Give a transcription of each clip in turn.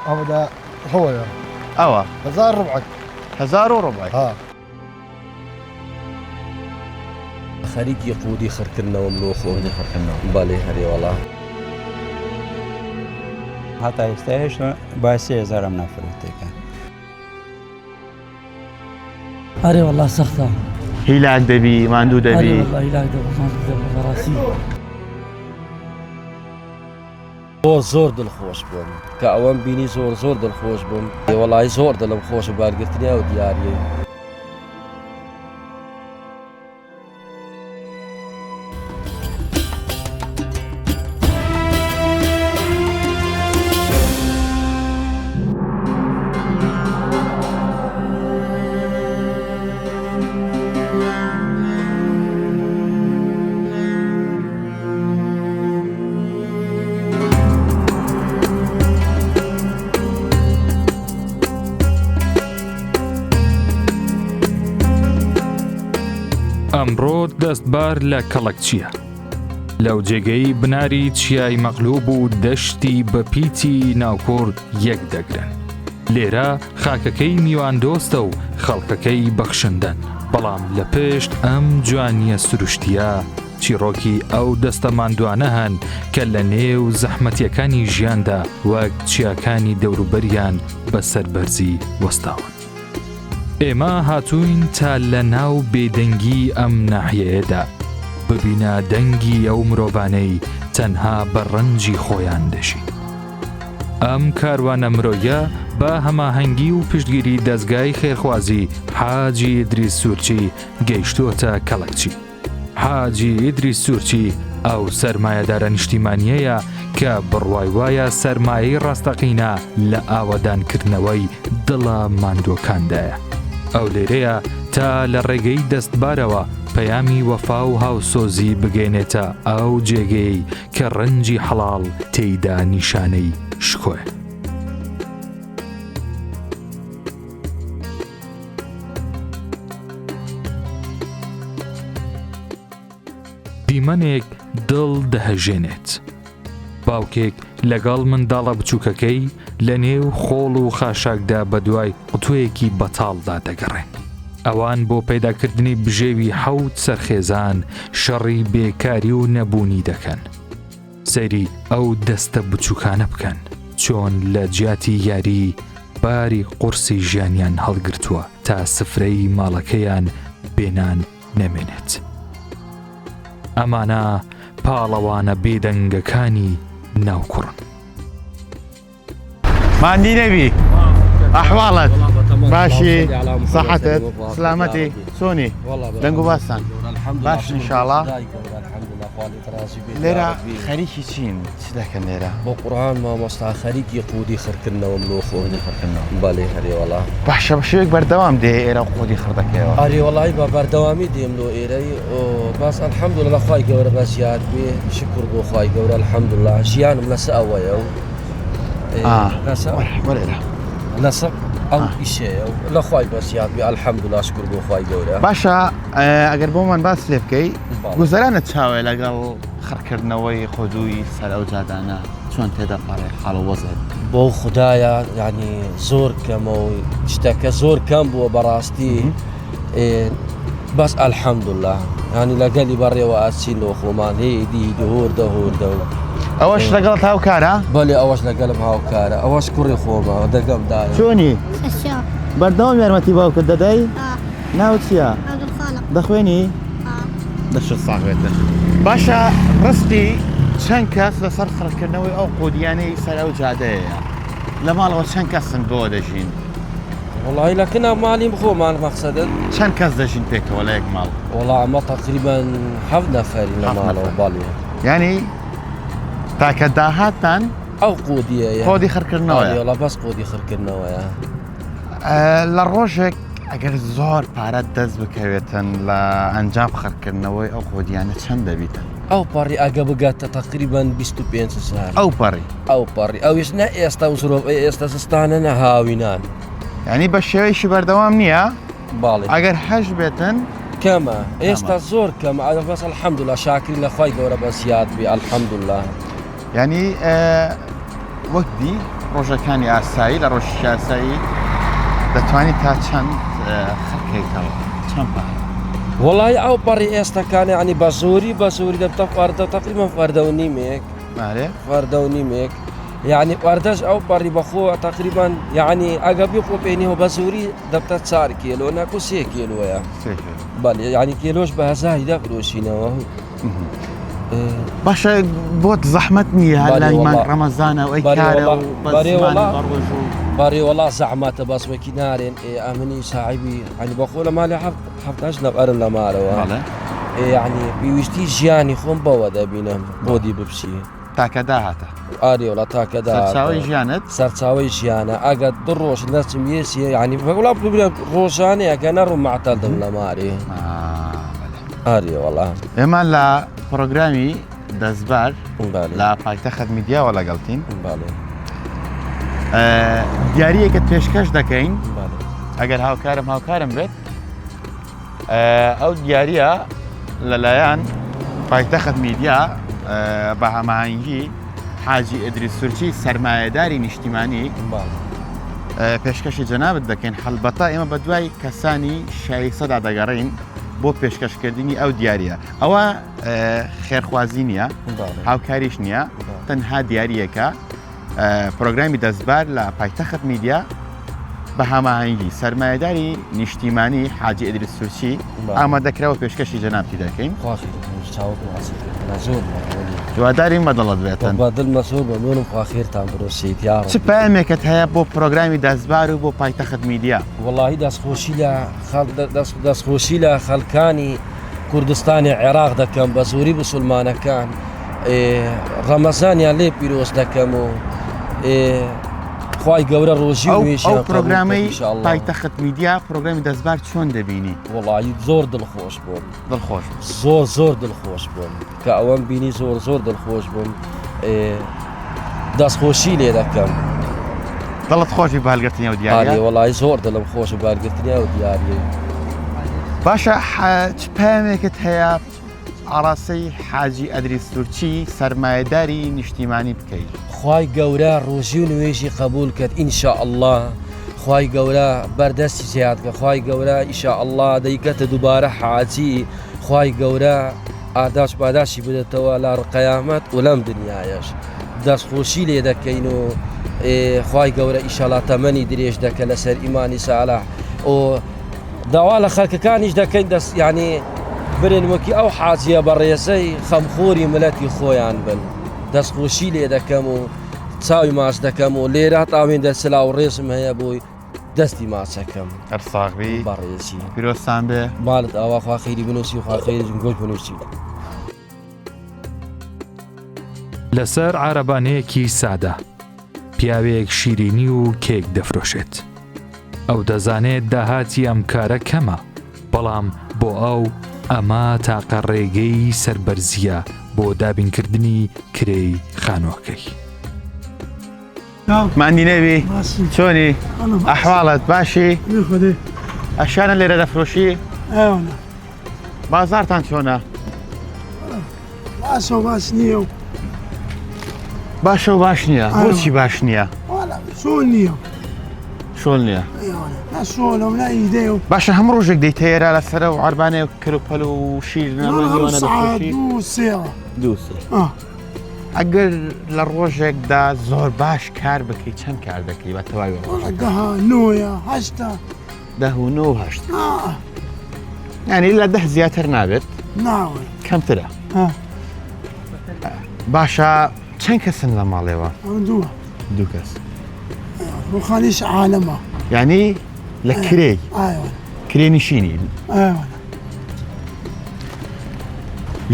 هذا هو يا اوا 1000 ربعك 1000 وربع. ها خەریکی قودی خڕکردنەوە مرۆخ خودی خڕکردنەوە. بەڵێ هەرێ وەڵا هەتا ئێستا هێشتا با 3000 نافرەتێکە. أري والله سختة. هیلاک دەبی ماندوو أري دەبی. والله علاج ده راسي. زۆر دڵخۆش بووم کە ئەوەم بینی زۆر دڵخۆش بووم وەڵای زۆر دڵم خۆشە بارگرتنیا و دیارە ئەمڕۆ دەستبار لە کەڵک چییە؟ لەو جێگەی بناری چیای مەغلوب و دەشتی بە پیتی ناوکۆر یەک دەگرن. لێرە خاکەکەی میوان دۆستە و خەڵکەکەی بەخشندن. بەڵام لە پشت ئەم جوانیە سروشتیە چیرۆکی ئەو دەستە ماندوانە هەن کە لە نێو زەحمەتیەکانی ژیاندا وەک چیاکانی دەوروبەریان بەسەر بەرزی وەستاون. ئێمە هاتووین تا لە ناو بێدەنگی ئەم ناحیەیەدا ببینە دەنگی ئەو مرۆڤانەی تەنها بە ڕەنجی خۆیان دەژین. ئەم کاروانە مرۆیە بە هەماهەنگی و پشتگیری دەستگای خێرخوازی حاجی ئیدریس سوورچی گەیشتووەتە کەڵەکچی. حاجی ئیدریس سوورچی ئەو سەرمایەدارە نیشتیمانیەیە کە بڕوای وایە سەرمایەی ڕاستەقینە لە ئاوەدانکردنەوەی دڵە ماندووەکاندایە. ئەو لێرەیە تا لە ڕێگەی دەستبارەوە پەیامی وەفا و هاوسۆزی بگەێنێتە ئەو جێگەی کە ڕەنجی حەڵاڵ تێیدا نیشانەی شکۆیە. دیمەنێک دڵ دەهەژێنێت. باوکێک لەگەڵ منداڵە بچووکەکەی لە نێو خۆڵ و خاشاکدا بە دوای قوتوویەکی بەتاڵدا دەگەڕێن. ئەوان بۆ پەیداکردنی بژێوی 7 سەرخێزان شەڕی بێکاری و نەبوونی دەکەن. سەیری ئەو دەستە بچووکانە بکەن چۆن لە جیاتی یاری باری قورسی ژیانیان هەڵگرتووە تا سفرەی ماڵەکەیان بێنان نەمێنێت. ئەمانە پاڵەوانە بێدەنگەکانی ناوکوڕن. ماندی نەبی ئەحواڵت باشی سەحەتت سلامەتی چۆنی دەنگ و باستان باش ئینشاڵڵا. لێرە خەریکی چین چ دەکەن لێرە؟ بۆ قورئان مامۆستا خەریکی قودی خڕکردنەوە مرۆخ خودی خڕکردنەوە. بەڵێ هەرێ وەڵا باشە بە شێوێک بەردەوام دێ ئێرە خودی خڕدەکەیەوە. ئەرێ وەڵای بە بەردەوامی دێم لۆ ئێرەی باس ئەلحەمدولیلا خوای گەورە بەسیار بێ شکر بۆ خوای گەورە ئەلحەمدولیلا ژیانم لەسە ئەوەیە و لەسە ئەو ئیشەیە و لە خوای بەسیار بێ ئەلحەمدولیلا شکر بۆ خوای گەورە. باشە ئەگەر بۆمان باس لێ بکەی گوزەرانت چاوێ لەگەڵ خڕکردنەوەی خودووی سەر ئەو جادانە چۆن تێدا پارێ حاڵە وەزێت؟ بۆ خوددایە ینی زۆر کەمە و شتەکە زۆر کەم بووە بەڕاستی بەس ئەلحەمدولیلا ینی لەگەلی بەڕێوە ئاچینەوە خۆمان هێدی هۆردە و ئەوەش لەگەڵ هاوکارە؟ بەڵێ ئەوەش لەگەڵم هاوکارە ئەوەش کوڕی خۆمەوە دەگەمدایە. چۆنی؟ أشياء بەردەوام یارمەتی باوکت دەدەی؟ ناوت چییە؟ عبد الخالق دەخوێنی؟ دەشت ساغێتە. باشە ڕستی چەند کەس لەسەر خڕکردنەوەی ئەو قودیانەی سەر ئەو جادەیە لە ماڵەوە چەند کەسن بۆ دەژین؟ وڵی لەکنە ماڵیم خۆمان مەقسەدن چەند کەس دەژین پێکەوە لە یەک ماڵ؟ وڵا ئەمە تقریبان 7 نەفەری لە ماڵەوە باڵێ ینی تاکە داهاتان ئەو قودیە خۆدی خڕکردنەوەیە لە بەس قودی خڕکردنەوەیە. لە ڕۆژێک ئەگەر زۆر پارەت دەست بکەوێتن لە ئەنجام خڕکردنەوەی ئەو قودیانە چەند دەبیتن؟ ئەو پەڕی ئەگە بگاتە تقریبان 25 سال. ئەو پەڕی ئەو پەڕی ئەویش نە ئێستا و زۆر ئێستا سستانە نە هاوینان ینی بە شێوەیەشی بەردەوام نییە؟ باڵێ ئەگەر هەش بێتن کەمە ئێستا زۆر کەمە بەس ئەلحەمدولیلا شاکرین لە خوای گەورە بەسیار بێ ئەلحەمدولیلا. ینی وەک دی ڕۆژەکانی ئاسایی لە ڕۆژی ئاسایی دەتوانیت تا چەند خەکەیتەوە چەند پارە؟ والله ئەو پەڕی ئێستاکان یعنی بە زۆری دەبتە فاردە تقریبا فاردە و نیمێک مالێ فاردە و نیمێک یعنی فاردەش ئەو پەڕی بەخۆ تقریبا یعنی ئەگە بیقۆ پێینەوە بە زۆری دەبتە 4 کیلۆ ناکو 3 کیلۆیە بەڵێ یعنی کیلۆش بە 1000 دەفرۆشینەوە باشە بۆت زەحمەت نییە لای مانگ ڕەمەزانە و ئەی کارە و بەڕێ وەڵا زەحمەتە بەسوەکی نارێن ئەمنی ساحیبی عنی بەخۆ لە مالی هەفتاش نەبئەرن لە مارەوە یعنی پێویستی ژیانی خۆم بەوە دەبینم بۆدی بپسی تاکە داهاتە ئاری وڵا تاکەدا سەرچاوی ژیانت سەرچاوی ژیانە ئەگەر دو ڕۆژ نەچم یێسیە یعنی وڵا ببرێ ڕۆژانەیەکە نەڕوو معتەل دەم لە مارێ ئاری وەڵا ئێمە لە پرۆگرامی دەستبار لە پایتەخت میدیاوە لەگەڵتین دیاریەکە پێشکەش دەکەین ئەگەر هاوکارم بێت ئەو دیارە لەلایەن پایتەخت میدیا بە هەماهەنگی حاجی ئیدریس سورچی سەرمایەداری نیشتیمانی پێشکەشی جەنابەت دەکەین هەڵبەتە ئێمە بە دوای کەسانی شایستەدا دەگەڕین بۆ پێشکەشکردنی ئەو دیارە ئەوە خێرخوازی نییە هاوکاریش نییە تەنها دیارەکە پرۆگرامی دەستبار لە پایتەخت میدیا بە هەماهەنگی سەرمایەداری نیشتیمانی حاجی ئیدریس سورچی ئامادەکراوە پێشکەشی جەنابەتی دەکەین دوادارین بەدڵت بێتن بەدڵ مەسوور بەمونم خواخێرتان بڕۆسیت یا چ پامێکت هەیە بۆ پرۆگرامی دەستبار و بۆ پایتەخت میدیا وەڵاهی دەستخۆشی لە خەڵکانی کوردستانی عێراق دەکەم بە زۆری موسڵمانەکان ڕەمەزانیان لێ پیرۆز دەکەم و خوای گەورە ڕۆژی و وێژیان ئەو پرۆگرامەی پایتەخت میدیا پرۆگرامی دەستبار چۆن دەبینی؟ وەڵاهی زۆر دڵخۆش بووم زۆر دڵخۆش بووم کە ئەوەم بینی زۆر دڵخۆش بووم دەستخۆشی لێ دەکەم دڵت خۆشی بەهەڵگرتنی ئەو دیارە؟ وەڵاهی زۆر دڵم خۆش و بەهەڵگرتنی ئەو دیارە باشە چ پامێکت هەیە ئاڕاستەی حاجی ئیدریس سورچی سەرمایەداری نیشتیمانی بکەیت؟ خوای گەورە ڕۆژی و نوێژی قبول کرد ئینشاءالله خوای گەورە بەردەستی زیاد کە خوای گەورە ئینشاءالله دەیکەتە دووبارە حاجی خوای گەورە ئاداش پاداشی بدەتەوە لە قیامەت و لەم دنیایەش دەستخۆشی لێ دەکەین و خوای گەورە ئینشاءالله تەمەنی درێژ دەکە لەسەر ئیمانی ساڵح و داوا لە خەڵکەکانیش دەکەین دەست یعنی برێن وەکی ئەو حاجیە بە ڕێزەی خەمخۆری ملەتی خۆیان بن دەستخۆشی لێ دەکەم و چاوی ماچ دەکەم و لێرە تاوێن دەسلا و ڕێزم هەیە بۆی دەستی ماچەکەم هەرساغبی بە ڕێزی پیرۆستان بێ ماڵت ئاوا خوا خەیری بنووسی و خوا خەیری گۆش بنووسی لەسەر عارەبانەیەکی سادە پیاوێک شیرینی و کێک دەفرۆشێت ئەو دەزانێت داهاتی ئەم کارە کەمە بەڵام بۆ ئەو ئەمە تاقە ڕێگەی سەربەرزیە بۆ دابینکردنی کرێی خانۆکەی ماندی نەبی چۆنی ئەحواڵت باشی خودێ ئەشانە لێرە دەفرۆشی ئەوە بازارتان چۆنە باسە و باس نییە و باشە و باش نییە بۆچی باش نییە سۆن نییە شۆل نییە نە سۆلم نە ئیدێ و باشە هەموو ڕۆژێک دەیتەیەرا لەسەر و عربانێ و کرۆپەل و شیر ئەگەر لە ڕۆژێکدا زۆر باش کار بکەی چەند کار دەکەی بە تەواوی دەهشت ینی لە دە زیاتر نابێت کەمترە باشە چەند کەسن لە ماڵێەوە دوو کەس ڕوخانیش عالەمە ینی لە کرێ نشینی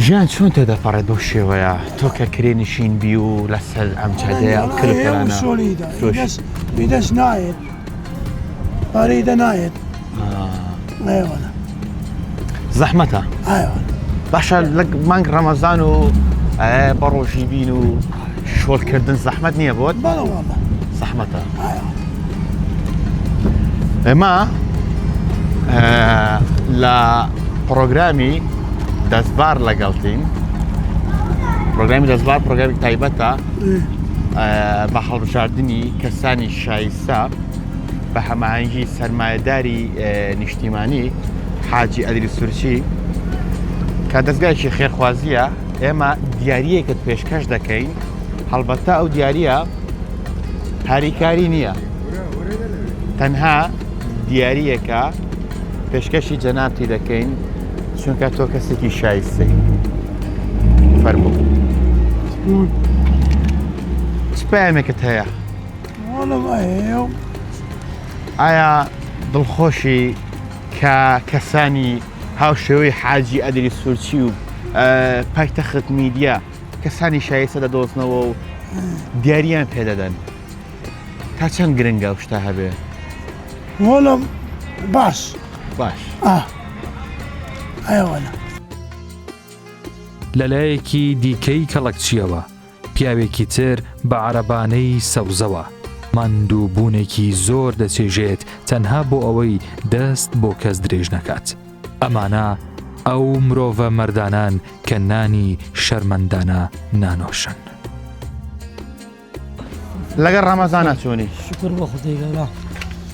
ژیان چۆن تێدەپەڕێت بۆ شێوەیە تۆ کە کرێ نشین بی و لەسەر ئەم جادەیە بیدەست نایێت پارەیدە نایێت زەحمەتە باشە لە مانگ ڕەمەزان و بە ڕۆژی بین و شۆڵکردن زەحمەت نییە بۆت زەحمەتە ئێمە لە پرۆگرامی دەستبار لەگەڵتین پرۆگرامی دەستبار پرۆگرامی تایبەتە بە هەڵبژاردننی کەسانی شایستە بە هەماهەنگی سەرمایەداری نیشتیمانی حاجی ئەدری سورچی کە دەستگایکی خێرخوازیە ئێمە دیاریەکت پێشکەش دەکەین هەڵبەتە ئەو دیاریە هاریکاری نییە تەنها دیاریەکە پێشکەشی جەنابتی دەکەین چونکە تۆ کەسێکی شایستەی فەرموو چ پەیامێکت هەیە؟ والله ما هي ئایا دڵخۆشی کە کەسانی هاوشێوەی حاجی ئەدری سورچی و پایتەخت میدیا کەسانی شایستە دەدۆزنەوە و دیاریان پێدەدەن تا چەند گرنگە ئەو شتە هەبێ؟ والله باش باش ايوه ولا لەلایەکی دیکەی کەڵەکچیەوە پیاوێکی تر بە عەرەبانەی سەوزەوە ماندووبوونێکی زۆر دەچێژێت تەنها بۆ ئەوەی دەست بۆ کەس درێژ نەکات ئەمانە ئەو مرۆڤە مەردانان کە نانی شەرمەندانە نانۆشن لەگەڵ ڕەمەزانە چۆنی؟ شكر بخدي لا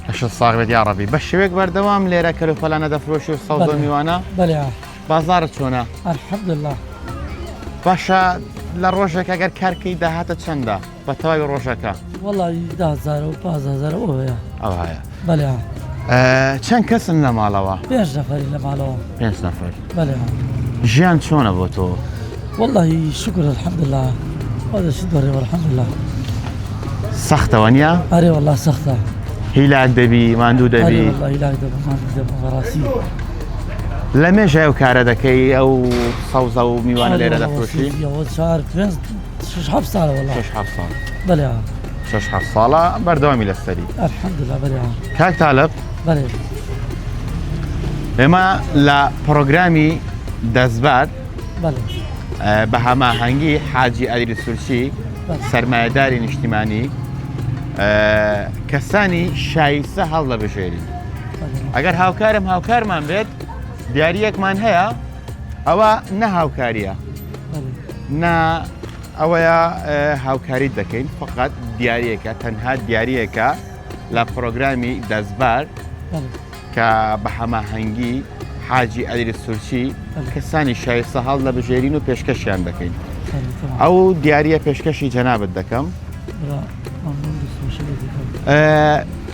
ئەش ساغبێت یاڕەبی بە شێوێک بەردەوام لێرە کەلوپەلانە دەفرۆشی و سەوزە و میوانە بلى بازارت چۆنە؟ الحمد لله باشە لە ڕۆژێک ئەگەر کارکەی داهاتە چەندە بە تەواوی ڕۆژەکە؟ والله 10,000 و 15,000 اوه ئەو هەیە بلى چەند کەسن لە ماڵەوە؟ 5 نفر اللي معلوه 5 نەفەر بلى ژیان چۆنە بۆ تۆ؟ والله شكر الحمد لله هذا شو دوري والحمد لله سەختەوە نییە؟ اري والله سخته هیلاک دەبی ماندوو اري دەبی والله لا يقدر ما براسي لە مێژای و کارە دەکەی ئەو سەوزە و میوانە لێرە دەفرۆشی؟ يا ولد شهر بين 6 ساعه والله 6 ساڵ بلى 6 ساڵە بەردەوامی لەسەری الحمد لله بلى کاک تالب بلى ئێمە لە پرۆگرامی دەستبات بلى بە هەماهەنگی حاجی ئەدری سورچی سەرمایەداری نیشتیمانی کەسانی شایستە هەڵ دەبژێری ئەگەر هاوکارمان بێت دیاریەکمان هەیە ئەوە نە هاوکاریە نا ئەوەیە هاوکاریت دەکەین فقط دیاریەکە تەنها دیاریەکە لە پرۆگرامی دەستبار کە بە هەماهەنگی حاجی ئەدری سورچی کەسانی شایستە هەڵ دەبژێرین و پێشکەشیان دەکەین ئەو دیاریە پێشکەشی جەنابەت دەکەم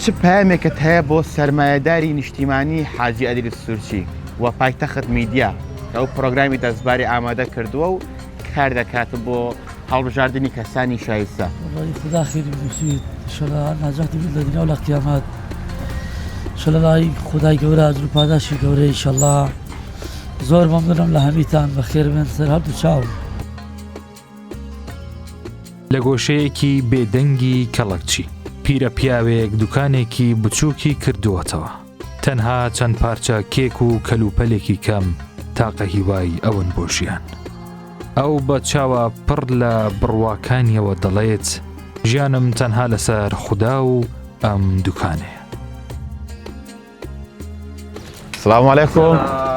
چ پەیامێکت هەیە بۆ سەرمایەداری نیشتیمانی حاجی ئەدری سورچی و پایتەخت میدیا کە ئەو پرۆگرامی دەستباری ئامادە کردووە و کار دەکات بۆ هەڵبژاردننی کەسانی شایستە والله خدا خير بسيط ان شاء الله نجاحتي بالدنيا ولا قيامات ان شاء الله خدای گەورە ئەجر و پاداشی گەورەی ان شاء الله زۆر مەمنونم لە هەمیتان بەخێر بێن سەر هەردوو چاو لە گۆشەیەکی بێدەنگی کەڵەکچی پیرە پیاوێک دوکانێکی بچووکی کردووەتەوە تەنها چەند پارچە کێک و کەلوپەلێکی کەم تاقە هیوای ئەون بۆ ژیان ئەو بە چاوە پڕ لە بڕواکانیەوە دەڵێت ژیانم تەنها لەسەر خودا و ئەم دوکانێ سلام علیکم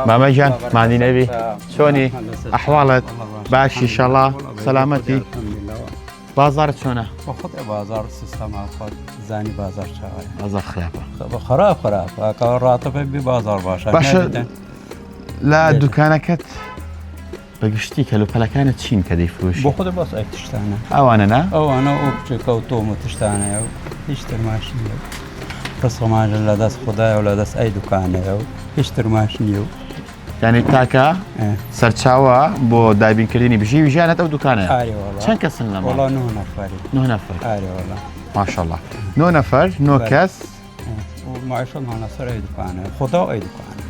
مامە جان مانی نەبی چۆنی ئەحواڵت باشی ئینشەڵڵا سەلامەتی بازارت چۆنە؟ خۆت بازار سیستەما خۆت زانی بازار چاوایە بازار خراپە خراپ کە ڕاتەپە بی بازار باشە باشە لە دوکانەکەت بەگشتی کەلوپەلەکانت چین کە دەیفرۆشی؟ بۆ خۆت باس ئەی تشتانە ئەوانە نا؟ ئەوانە ئەو بچێکە و تۆم و تشتانەیە و هیچ ترماش نییە ڕسڵماژە لە دەست خدایە و لە دەست ئەی دوکانەیە و هیچ ترماش نییە و یعنی تاکە سەرچاوە بۆ دابینکردنی بژیوی ژیانەت ئەو دوکانەیە چەند کەسن لەمە؟ وەڵا 9 نەفەری 9 نەفەر ئارێوەڵا ماشەڵڵا 9 نەفەر 9 کەس و معیشەت هەڵە سەر ئەی دوکانە خۆدا و ئەی دوکانە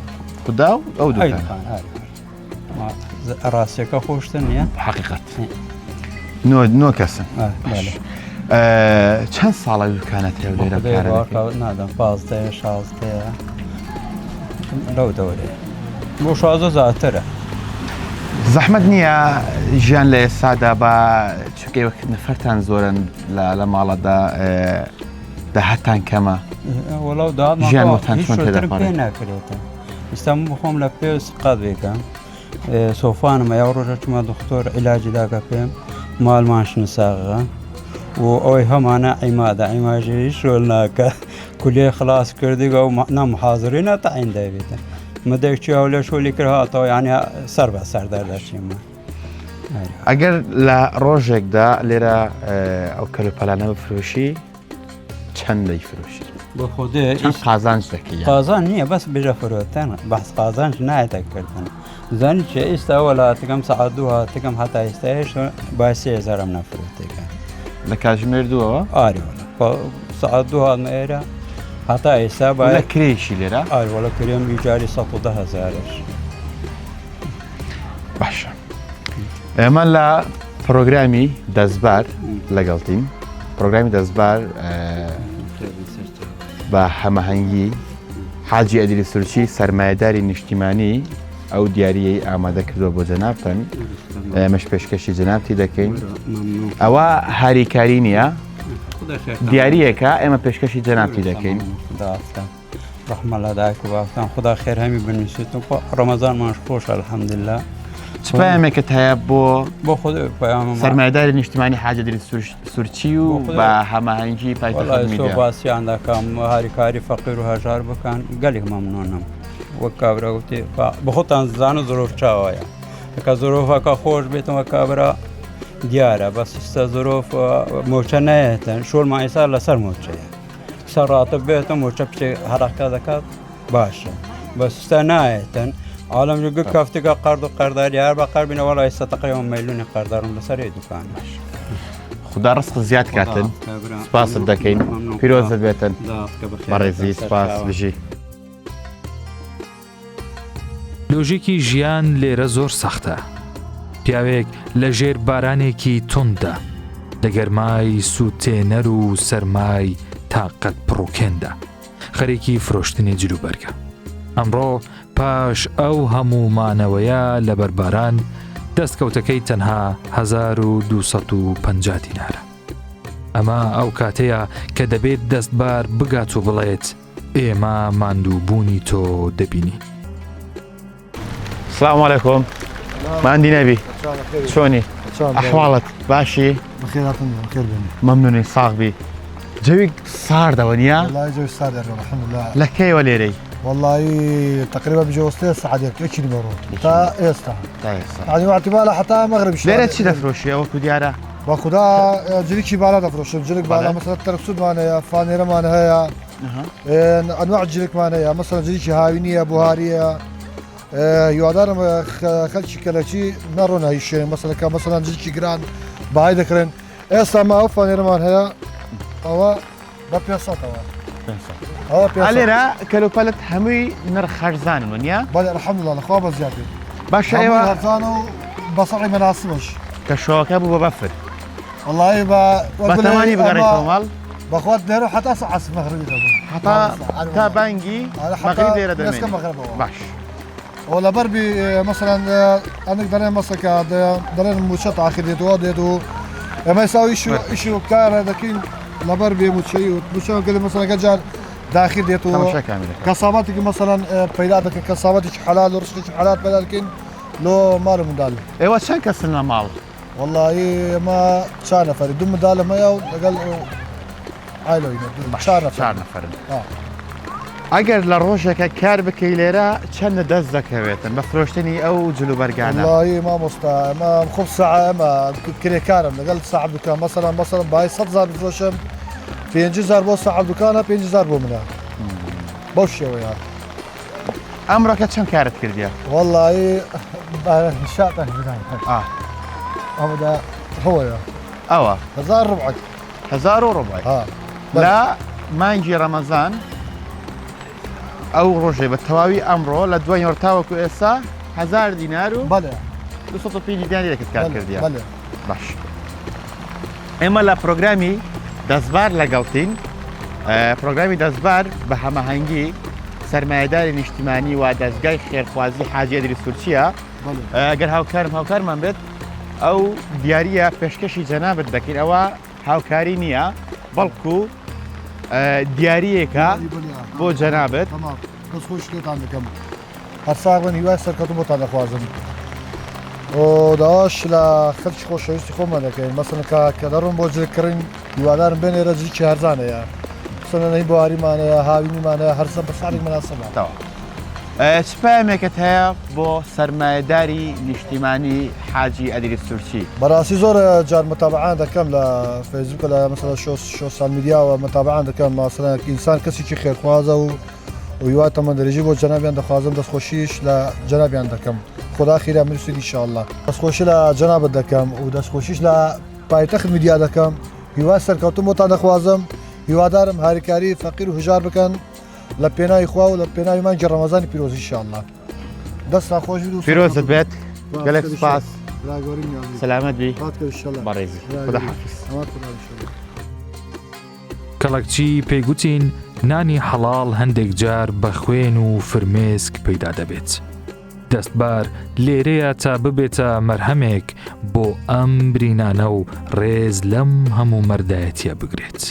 خدا و ئەو ئەی دوکانە دوکان ڕاستیەکە خۆشتن نییە؟ حقیقەت 9 کەسن چەند ساڵە دوکانەت هەیە لێرە کارە دەکەیت؟ نادەم 15 16 لەو دەورەیە بۆ 16 زیاترە زەحمەت نییە ژیان لە ئێستادا بە چونکە وەک نەفەرتان زۆرن لە ماڵەدا داهاتان کەمە وەڵاو دا ژیان وەتان چۆن پێ تێدەپەڕێت؟ ناکرێتە ئێستا بخۆم لە پێ سقات بێکم سۆفانم یا ڕۆژە چما دکتۆر عیلاجی داکە پێم ماڵمانشن ساغە ئەوەی هەمانە عیمادە عیماژەی شۆل ناکە کولێ خلاص کردی و نەمحاضری نەتەعین دەبێتن مدەیەکی ئەو لە شۆلی کرد هاتەوە یعنی سەر بە سەردەردەچێمە ئەگەر لە ڕۆژێکدا لێرە ئەو کەلوپەلانە بفرۆشی چەند دەیفرۆشی بۆ خودێ چەند قازانج دەکەی قازان نییە بەس بژە فرۆتەن بەس قازانج نایەتەکردن زانی چێ ئێستا وڵاتەکەم سەعات دوو هاتەکەم هەتا ئێستاش با 3000 نەفرۆتێکە لە کاتژمێر دووەوە ئاری سەعات دوو هاتمە ئێرە هەتا ئێستا لە باید کرێشی لێرە ئاریوەڵە کرێم ئیجاری 110,000ش باشە ئێمە لە پرۆگرامی دەستبار لەگەڵتین پرۆگرامی دەستبار بە هەمەهەنگی حاجی ئەدیری سورچی سەرمایهداری نیشتیمانی ئەو دیاریەی ئامادە کردووە بۆ جەنابتان ئێمەش پێشکەشی جەنابتی دەکەین ئەوە هاریکاری نییە دیارریەکە ئێمە پێشکەشی جەنابتی دەکەین ڕحمە لە دایک و باوتان خدا خێر هەمی بنووسیت و ڕەمەزانمانش خۆشە الحەمدلله سپایامێکت هەیە بۆ خۆ سەرمایهداری نیشتیمانی حاجی ئەدیری سورچی و بە هەماهەنگی پایتەخت باسییان دەکەم هاریکاری فەقیر و هەژار بکەن گەلێک مەمنۆنم وەک کابراوتی بەخۆتان زانە زۆرۆف چاوایە کە زۆرۆفەکە خۆش بێتەوە کابرا دیارە بە سیستە زۆرۆف مۆچە نایەتەن شۆڵمان ئێستا لەسەر مۆچەیە سەرڕاتە بێتە مۆچە پچێ هەراقا دەکات باشە بە سیستە نایەتەن عالم جو کافتێکە قەرد و قەرداری هەر بە قەربینە وەڵا ئێستا تەقریبا مەیلونی قەردارم لەسەر دوکان خدا ڕستق زیاد کاتن سپاست دەکەین پیرۆزت بێتن بەڕێزی سپاس بژی لۆژێکی ژیان لێرە زۆر سەختە پیاوێک لە ژێر بارانێکی توندا لە گەرمای سووتێنەر و سەرمای تاقەت پڕوکێندا خەرێکی فرۆشتنی جلوبەرگە ئەمڕۆ پاش ئەو هەموو مانەوەیە لە بەرباران دەستکەوتەکەی تەنها 1250 دینارە ئەمە ئەو کاتەیە کە دەبێت دەستبار بگات و بڵێت ئێمە ماندووبوونی تۆ دەبینی سلام علیکم ماندی نەبی چۆنی ئەحواڵت باشی بەخێراتن خێر بێنی مەمنونی ساغ بی جەوی ساردەوە نییە والله جوي سادة الحمد لله لە کەیوە لێرەی والله تقريبا بجوز ساعات يكشي المرور تا يستا يعني واعتبارها حتى مغرب شوي لێرە چی دەفرۆشی ئەوەکو دیارە وخدا جريكي بالا دفروش جريك بالا مثلا تركسود مانيا فانيرا مانيا انواع الجريك مانيا مثلا جريكي هاوينيه بوهاريه يوادارم خلشي كلاشي نارون هاي الشيء مثلا مثلا جريكي جران باي ذكرن اسا ما فانيرا مانيا او ببياسات ئالێرە کەلوپەلت هەمووی نرخ خەرزانن ونیە بله الحمد لله اخوة بزيادة باشە ئێوە هرزانو بصري مناسبش کە شۆکە بوو بە بەفر والله بەتەمانی بگەڕێتەوە ماڵ بخوات ديرو حتى ساعة مغربي حتا تا بانگی مەغریب لێرە دەمێنێ دەمێنێ باش ولا بربي مثلا انا قدرنا مثلا قدرنا موشات اخر ديتو ما يساوي شو كار لكن لا بربي موشي قال مثلا قجال داخل ديتو تماشا كاملة كصاباتك مثلا بيداتك كصاباتك حلال ورشتك حلال بلا لكن لو مال مدال ئێوە چەند کەسن لە ماڵ والله ما شان نفر دم مدال ما يو قال عائلة شان نفرن ئەگەر لە ڕۆژێکە کار بکەی لێرە چەندە دەست دەکەوێتن بە فرۆشتنی ئەو جلوبەرگانە والله ما مستا ما خب ساعة ما كري كارم قال ساعة دكان مثلا باي 100,000 بفروشم 5,000 بۆ ساعة دكانة 5,000 بۆ منە بەو شێوەیە ئەمڕۆکە چەند کارت کردیە والله شاطح هذا هو يا ئەوە 1000 ربعك 1000 و ڕۆبای لە مانگی ڕەمەزان ئەو ڕۆژێ بە تەواوی ئەمڕۆ لە دوای هۆرتاوەکو ئێستا 1000 دینار و بەڵێ 250 دیارێکت کار کردیە بەڵێ باش ئێمە لە پرۆگرامی دەستبار لەگەڵتین پرۆگرامی دەستبار بە هەمەهەنگی سەرمایهداری نیشتیمانی و دەستگای خێرخوازی حاجی ئەدیری سورچیە ئەگەر هاوکارم بێت ئەو دیاریە پێشکەشی جەنابەت دەکەین ئەوە هاوکاری نییە بەڵکو دیاریەکە بۆ جەنابەت تمام بس خۆش شتێکتان دەکەم هەر ساغن هیوای سەرکەوتن بۆتان دەخوازم و داواش لە خەرچی خۆشەویستی خۆمان دەکەین مەسەن کە دەڕۆم بۆ جێکردن هیوادارم بێنێرە جلێکی هەرزانەیە سنەی بوهاریمانەیە هاوینیمانەیە هەرسە بە ساڵێک مەناسەبە تەواو سپایمێکت هەیە بۆ سەرمایەداری نیشتیمانی حاجی ئەدریس سورچی بەڕاستی زۆر جار متابعان دەکەم لە فەیسبووکە لە مەسەلا شۆسیال میدیاوە متابعان دەکەم ماسەلا ئینسان کەسێکی خێرخوازە و ویوات تەمەندەرێژی بۆ جەنابیان دەخوازم دەستخۆشیش لە جەنابیان دەکەم خدا خیرا مرسید ئینشاءالله دەستخۆشی لە جەنابەت دەکەم و دەستخۆشیش لە پایتەخت میدیا دەکەم هیوای سەرکەوتن بۆتان دەخوازم هیوادارم هاریکاری فەقیر و هژار بکەن لە پێناوی خوا و لە پێناوی مانگی ڕەمەزانی پیرۆز ئینشاءالله دەستان خۆش بێت و پیرۆزت بێت گەلێک سپاس ڕاگەورە نیازی سەلامەت بی هاتکە ئینشاءالله بەڕێزی خدا حافظ ئەوات خدا ئینشاءالله کەڵکچی پێیگوتین نانی حەڵاڵ هەندێک جار بە خوێن و فرمێسک پەیدا دەبێت. دەستبار لێرەیە تا ببێتە مەرهەمێک بۆ ئەم برینانە و ڕێز لەم هەموو مەردایەتیە بگرێت.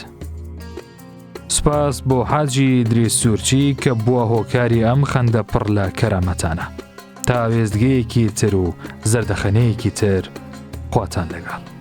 سپاس بۆ حاجی ئیدریس سورچی کە بووە هۆکاری ئەم خەندە پڕ لە کەرامەتانە. تا وێستگەیەکی تر و زەردەخەنەیەکی تر خواتان لەگەڵ.